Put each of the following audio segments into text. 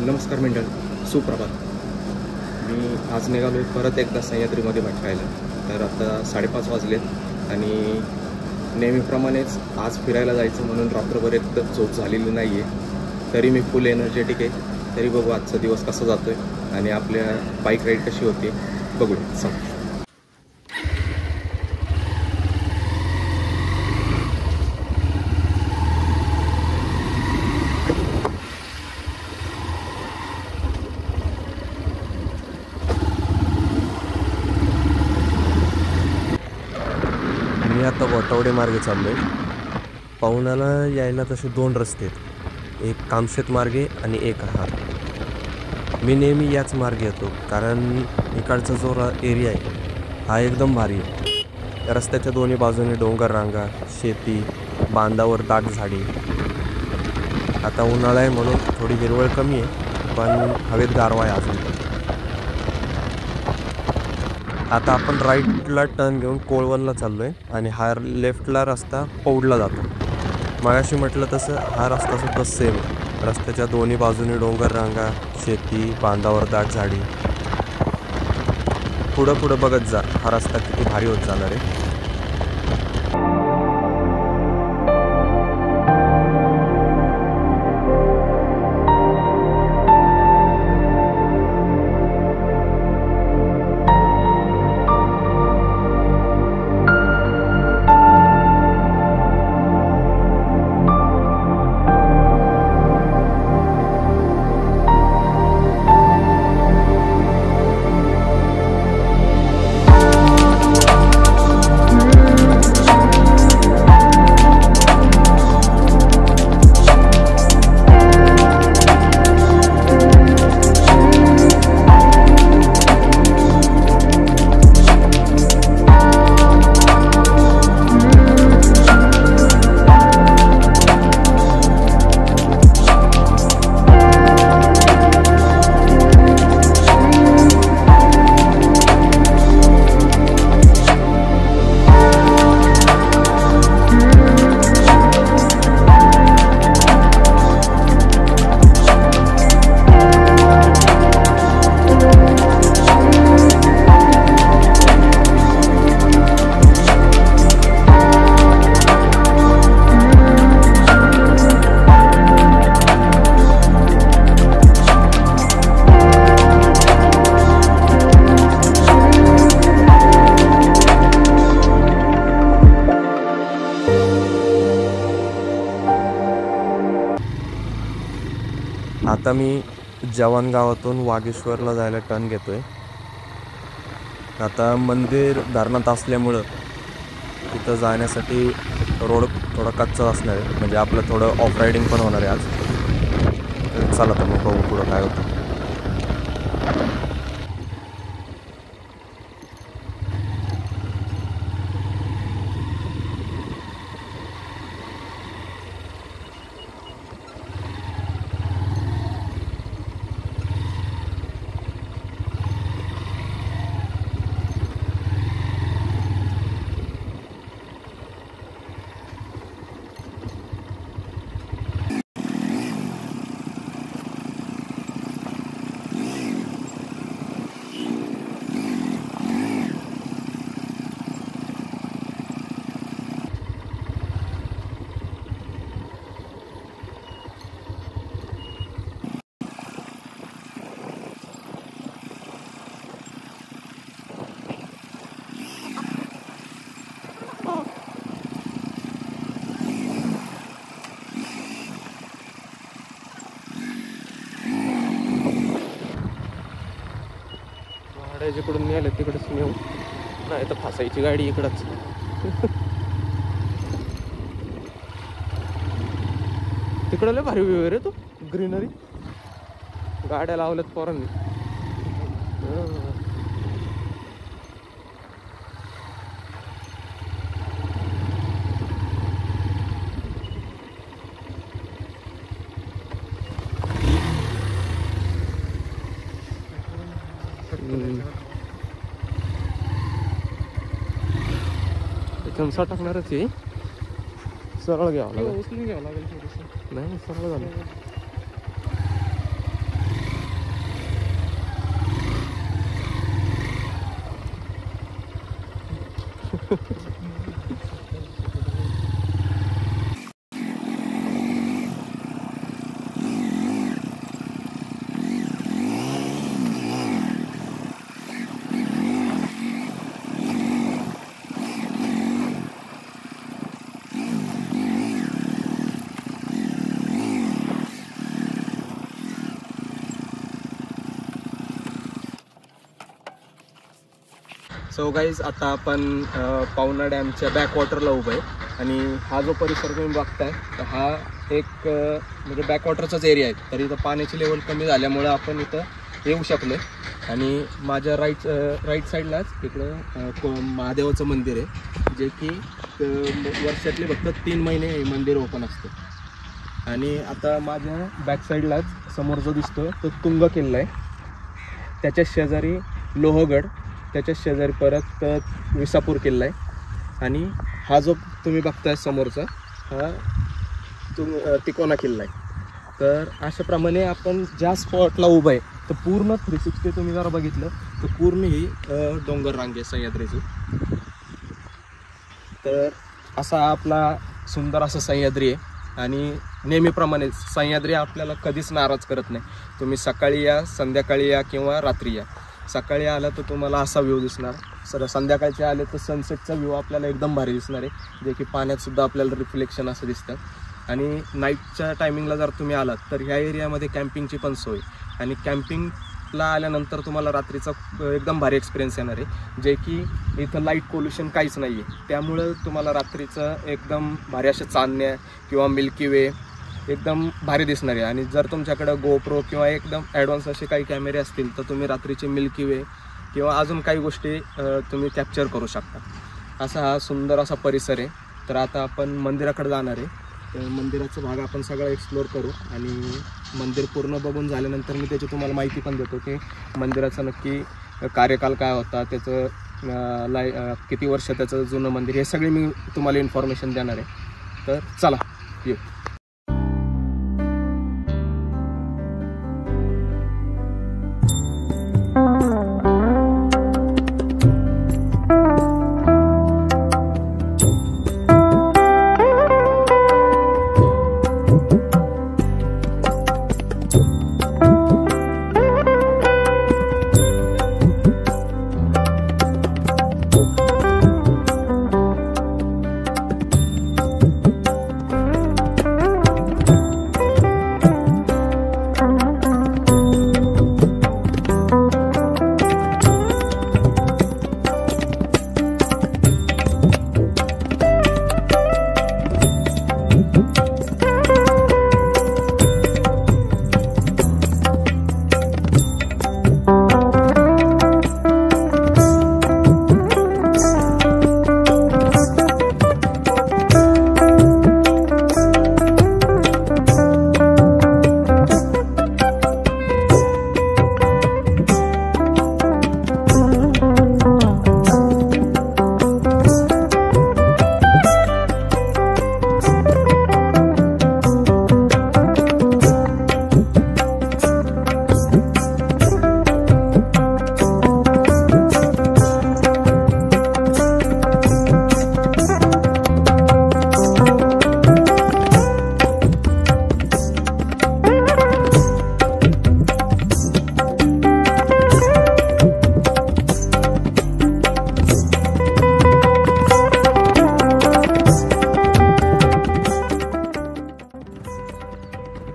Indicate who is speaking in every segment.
Speaker 1: नमस्कार मंडळ, सुप्रभात. मी आज निघालो आहे परत एकदा सह्याद्रीमध्ये भटकायला. तर आता 5:30 वाजलेत आणि नेहमीप्रमाणेच आज फिरायला जायचं म्हणून रात्रभर एकदम झोप झालेली नाही आहे. तरी मी फुल एनर्जेटिक आहे. तरी बघू आजचा दिवस कसा जातो आहे आणि आपल्या बाईक राईड कशी होते बघूया. चला.
Speaker 2: मी आता गोटावडे मार्गे चाललो आहे. पाहुण्याला यायला तसे 2 रस्ते आहेत, एक कामशेत मार्गे आणि एक हा. मी नेहमी याच मार्गे येतो कारण इकडचा जो एरिया आहे हा एकदम भारी आहे. रस्त्याच्या दोन्ही बाजूने डोंगर रांगा, शेती, बांधावर दाट झाडी. आता उन्हाळा आहे म्हणून थोडी हिरवळ कमी आहे, पण हवेत गारवा आहे अजून. आता आपण राईटला टर्न घेऊन कोळवणला चाललो आहे आणि हा लेफ्टला रस्ता पौडला जातो. मगाशी म्हटलं तसं हा रस्तासुद्धा सेम आहे. रस्त्याच्या दोन्ही बाजूनी डोंगर रांगा, शेती, बांधावर दाट झाडी. पुढं बघत जा, हा रस्ता किती भारी होत जाणार आहे. आता मी जवान गावातून वागेश्वरला जायला टर्न घेतो आहे. आता मंदिर धरणात असल्यामुळं तिथं जाण्यासाठी रोड थोडा कच्चा असणार आहे, म्हणजे आपलं थोडं ऑफ रायडिंग पण होणार आहे आज. चला तर मग बघू पुढं काय होतं. जिकडून मिळालं तिकडंच नेऊ, नाही तर फासायची गाडी इकडंच. तिकडं लय भारी व्ह्यू आहे रे, तो ग्रीनरी, गाड्या लावल्यात पोरांनी. चमचा टाकणारच आहे, सरळ घ्यावं लागेल.
Speaker 3: उचलून घ्यावं लागेल थोडंसं.
Speaker 2: नाही सरळ झालं.
Speaker 1: सो गाईज आता आपण पावना डॅमच्या बॅकवॉटरला उभं आहे आणि हा जो परिसर तुम्ही बघताय तर हा एक म्हणजे बॅकवॉटरचाच एरिया आहे. तर इथं पाण्याची लेवल कमी झाल्यामुळं आपण इथं येऊ शकलो आणि माझ्या राईट साईडलाच इकडं महादेवाचं मंदिर आहे जे की वर्षातले फक्त 3 महिने हे मंदिर ओपन असतं. आणि आता माझ्या बॅक साईडलाच समोर जो दिसतो तो तुंग किल्ला आहे, त्याच्या शेजारी लोहगड, त्याच्या शेजारी परत विसापूर किल्ला आहे आणि हा जो तुम्ही बघताय समोरचा हा तिकोना किल्ला आहे. तर अशाप्रमाणे आपण ज्या स्पॉटला उभं आहे तर पूर्ण 360 तुम्ही जरा बघितलं तर पूर्ण ही डोंगर रांग आहे सह्याद्रीची. तर असा आपला सुंदर असा सह्याद्री आहे आणि नेहमीप्रमाणे सह्याद्री आपल्याला कधीच नाराज करत नाही. तुम्ही सकाळी या, संध्याकाळी या किंवा रात्री या. सकाळी आला तर तुम्हाला असा व्ह्यू दिसणार, संध्याकाळचे आले तर सनसेटचा व्ह्यू आपल्याला एकदम भारी दिसणार आहे जे की पाण्यातसुद्धा आपल्याला रिफ्लेक्शन असं दिसतं. आणि नाईटच्या टायमिंगला जर तुम्ही आलात तर ह्या एरियामध्ये कॅम्पिंगची पण सोय आणि कॅम्पिंगला आल्यानंतर तुम्हाला रात्रीचा एकदम भारी एक्सपिरियन्स येणार आहे जे की इथं लाईट पोल्युशन काहीच नाही आहे. त्यामुळं तुम्हाला रात्रीचं एकदम भारी अशा चांदण्या किंवा मिल्की वे एकदम भारी दिसणार आहे. आणि जर तुमच्याकडं गोप्रो किंवा एकदम ॲडव्हान्स असे काही कॅमेरे असतील तर तुम्ही रात्रीचे मिल्की वे किंवा अजून काही गोष्टी तुम्ही कॅप्चर करू शकता. असा हा सुंदर असा परिसर आहे. तर आता आपण मंदिराकडे जाणार आहे. तर मंदिराचा भाग आपण सगळा एक्सप्लोअर करू आणि मंदिर पूर्ण बघून झाल्यानंतर मी त्याची तुम्हाला माहिती पण देतो की मंदिराचा नक्की कार्यकाल काय होता, त्याचं किती वर्ष त्याचं जुनं मंदिर, हे सगळे मी तुम्हाला इन्फॉर्मेशन देणार आहे. तर चला येऊ.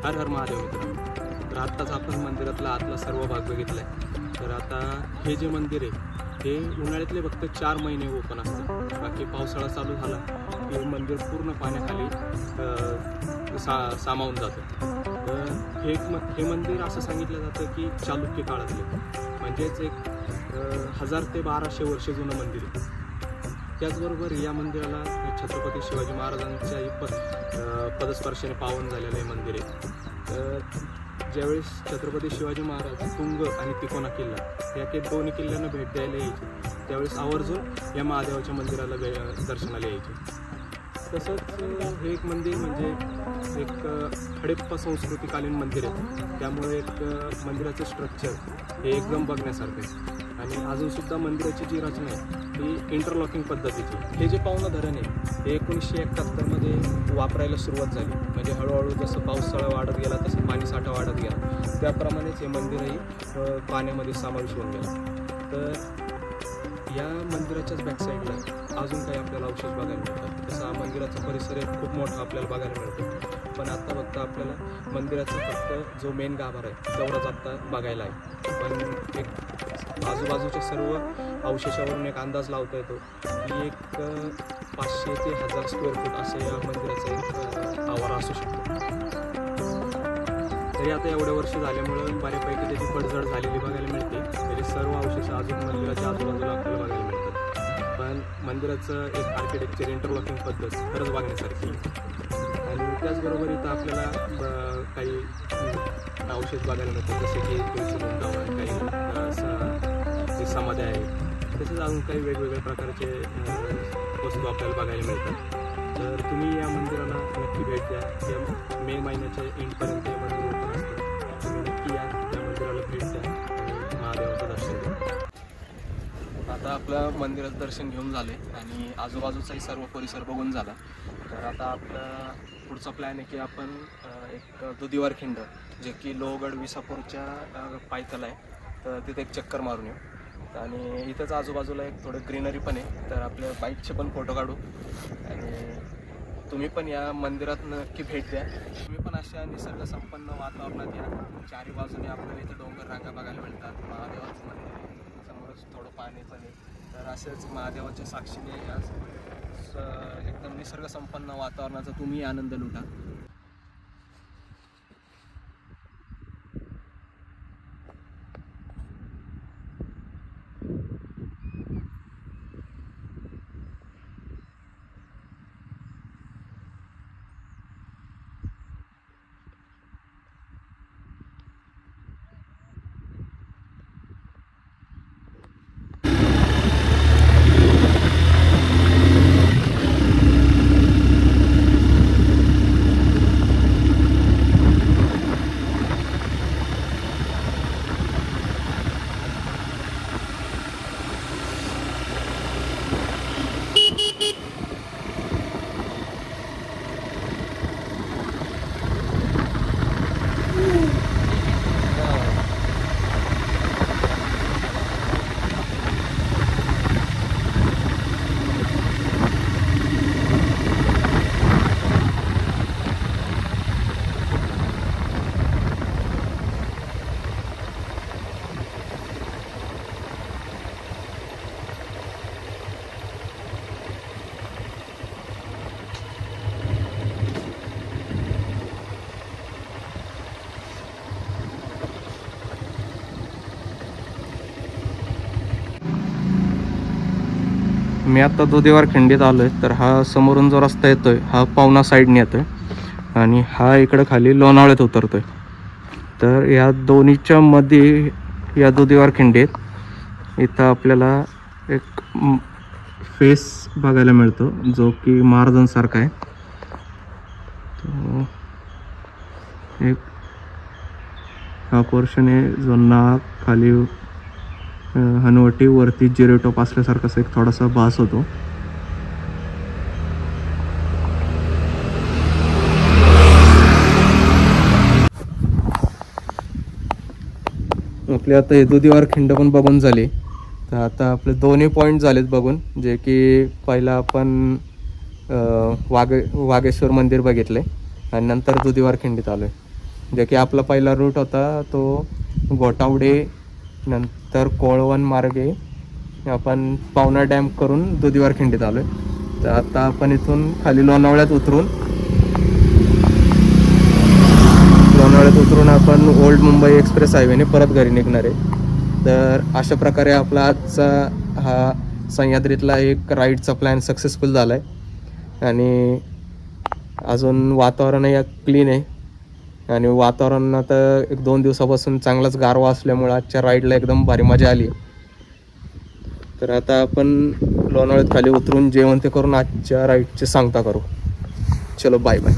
Speaker 1: हर हर महादेव मित्रांनो. तर आत्ताच आपण मंदिरातला आतला सर्व भाग बघितला आहे. तर आता हे जे मंदिर आहे हे उन्हाळ्यातले फक्त 4 महिने ओपन असतं. बाकी पावसाळा चालू झाला की मंदिर पूर्ण पाण्याखाली सामावून जातं. तर हे मंदिर असं सांगितलं जातं की चालुक्य काळातले म्हणजेच एक 1000 ते 1200 वर्ष जुनं मंदिर आहे. त्याचबरोबर या मंदिराला छत्रपती शिवाजी महाराजांच्या पदस्पर्शाने पावन झालेलं हे मंदिर आहे. तर ज्यावेळेस छत्रपती शिवाजी महाराज तुंग आणि तिकोना किल्ला या दोन्ही किल्ल्यांना भेट द्यायला यायचे त्यावेळेस आवर्जून या महादेवाच्या मंदिराला दर्शनाला यायचे. तसंच हे एक मंदिर म्हणजे एक हडप्पा संस्कृतीकालीन मंदिर आहे. त्यामुळे एक मंदिराचं स्ट्रक्चर हे एकदम बघण्यासारखं आहे. आणि अजूनसुद्धा मंदिराची जी रचना आहे ती इंटरलॉकिंग पद्धतीची. हे जे पावना धरण आहे हे 1971मध्ये वापरायला सुरुवात झाली. म्हणजे हळूहळू जसं पावसाळा वाढत गेला तसं पाणीसाठा वाढत गेला त्याप्रमाणेच हे मंदिरही पाण्यामध्ये समावेश होऊन गेला. तर या मंदिराच्याच बॅकसाईडला अजून काही आपल्याला अवशेष बघायला मिळतात. तसा मंदिराचा परिसर खूप मोठा आपल्याला बघायला मिळतो. पण आता फक्त आपल्याला मंदिराचा फक्त जो मेन गाभारा आहे तेवढाच आत्ता बघायला आहे. पण एक आजूबाजूच्या सर्व अवशेषावरून एक अंदाज लावता येतो की एक 500 ते 1000 स्क्वेअर फूट असं या मंदिराचा एक आवारा असू शकतो. तरी आता एवढ्या वर्ष झाल्यामुळं बऱ्यापैकी त्याची पडझड झालेली बघायला मिळते. त्याचे सर्व अवशेष अजून मंदिराच्या आजूबाजूला आपल्याला बघायला मिळतात. पण मंदिराचं एक आर्किटेक्चर इंटरलॉकिंग पद्धत खरंच बघण्यासारखी. आणि त्याचबरोबर इथं आपल्याला काही अवशेष बघायला मिळतात, जसे की तुळशी वृंदावन, काही समाधी आहे, तसेच अजून काही वेगवेगळ्या प्रकारचे वस्तू आपल्याला बघायला मिळतात. तर तुम्ही या मंदिराला नक्की भेट द्या. या मे महिन्याच्या एंडपर्यंत हे मंदिर ओपन असतं. तुम्ही नक्की या मंदिराला भेट द्या आणि महादेवाचं दर्शन घ्या. आता आपलं मंदिराचं दर्शन घेऊन झालं आणि आजूबाजूचाही सर्व परिसर बघून झाला. तर आता आपला पुढचा प्लॅन आहे की आपण एक दुधीवार खिंड, जे की लोहगड विसापूरच्या पायथ्याला आहे, तर तिथे एक चक्कर मारून येऊ. आणि इथंच आजूबाजूला एक थोडं ग्रीनरी पण आहे, तर आपल्या बाईकचे पण फोटो काढू. आणि तुम्ही पण या मंदिरात नक्की भेट द्या. तुम्ही पण अशा निसर्गसंपन्न वातावरणात या. चारी बाजूने आपल्याला इथं डोंगर रांगा बघायला मिळतात. महादेवाचं मंदिर आहे, समोरच थोडं पाणी पण आहे. तर असेच महादेवाच्या साक्षीने एकदम निसर्गसंपन्न वातावरणाचा तुम्ही आनंद लुटा. मी आत्ता दुधीवार खिंडीत आलो आहे. तर हा समोरून जो रस्ता येतो आहे हा पवना साईडने येतो आहे आणि हा इकडं खाली लोणावळ्यात उतरतो आहे. तर या दोन्हीच्या मध्ये या दुधीवार खिंडीत इथं आपल्याला एक फेस बघायला मिळतो, जो की महाराजांसारखा आहे. तो एक हा पोर्शन आहे जो नाक खाली हनुवटी वरती जिरेटोप असल्यासारखा एक थोडासा भास होतो. आपले आता हे दुधीवार खिंड पण बघून झाली. तर आता आपले दोन्ही पॉईंट झालेत बघून, जे की पहिला आपण वागेश्वर मंदिर बघितले आणि नंतर दुधीवार खिंडीत आलो आहे. जे की आपला पहिला रूट होता तो घोटावडे नंतर कोळवण मार्गे आपण पवना डॅम करून दुधीवार खिंडीत आलो आहे. तर आता आपण इथून खाली लोणावळ्यात उतरून आपण ओल्ड मुंबई एक्सप्रेस हायवेने परत घरी निघणार आहे. तर अशा प्रकारे आपला आजचा हा सह्याद्रीतला एक राईडचा प्लॅन सक्सेसफुल झाला आहे. आणि अजून वातावरणही क्लीन आहे आणि वातावरण आता 1-2 दिवसापासून चांगलाच गारवा असल्यामुळे आजच्या राईडला एकदम भारी मजा आली. तर आता आपण लोणावळ्यात खाली उतरून जेवण ते करून आजच्या राईडची सांगता करू. चलो बाय बाय.